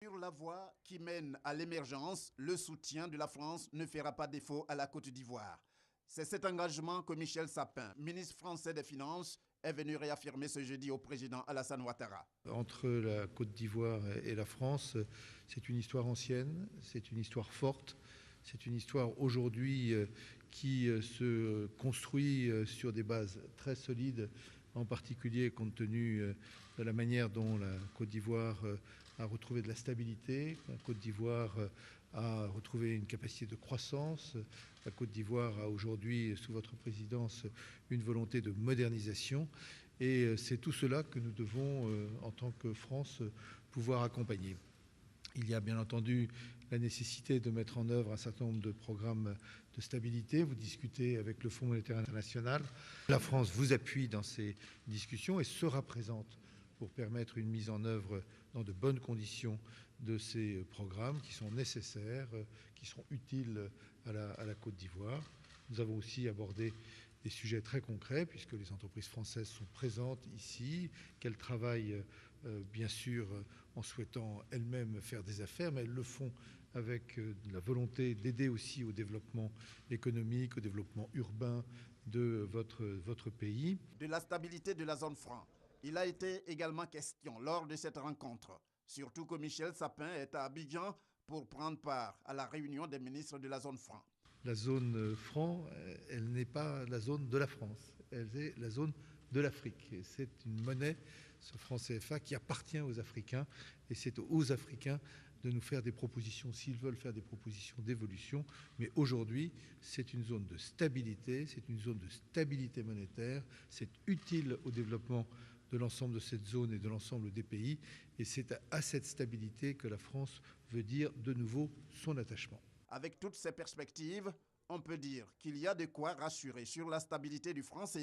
Sur la voie qui mène à l'émergence, le soutien de la France ne fera pas défaut à la Côte d'Ivoire. C'est cet engagement que Michel Sapin, ministre français des Finances, est venu réaffirmer ce jeudi au président Alassane Ouattara. Entre la Côte d'Ivoire et la France, c'est une histoire ancienne, c'est une histoire forte, c'est une histoire aujourd'hui qui se construit sur des bases très solides, en particulier compte tenu de la manière dont la Côte d'Ivoire a retrouvé de la stabilité, la Côte d'Ivoire a retrouvé une capacité de croissance, la Côte d'Ivoire a aujourd'hui, sous votre présidence, une volonté de modernisation. Et c'est tout cela que nous devons, en tant que France, pouvoir accompagner. Il y a bien entendu la nécessité de mettre en œuvre un certain nombre de programmes de stabilité. Vous discutez avec le Fonds monétaire international. La France vous appuie dans ces discussions et sera présente pour permettre une mise en œuvre dans de bonnes conditions de ces programmes qui sont nécessaires, qui seront utiles à la Côte d'Ivoire. Nous avons aussi abordé des sujets très concrets, puisque les entreprises françaises sont présentes ici, qu'elles travaillent bien sûr en souhaitant elles-mêmes faire des affaires, mais elles le font avec la volonté d'aider aussi au développement économique, au développement urbain de votre pays. De la stabilité de la zone franc, il a été également question lors de cette rencontre, surtout que Michel Sapin est à Abidjan pour prendre part à la réunion des ministres de la zone franc. La zone franc, elle n'est pas la zone de la France, elle est la zone de l'Afrique. C'est une monnaie, ce franc CFA, qui appartient aux Africains, et c'est aux Africains de nous faire des propositions s'ils veulent faire des propositions d'évolution. Mais aujourd'hui, c'est une zone de stabilité, c'est une zone de stabilité monétaire, c'est utile au développement de l'ensemble de cette zone et de l'ensemble des pays, et c'est à cette stabilité que la France veut dire de nouveau son attachement. Avec toutes ces perspectives, on peut dire qu'il y a de quoi rassurer sur la stabilité du franc CFA.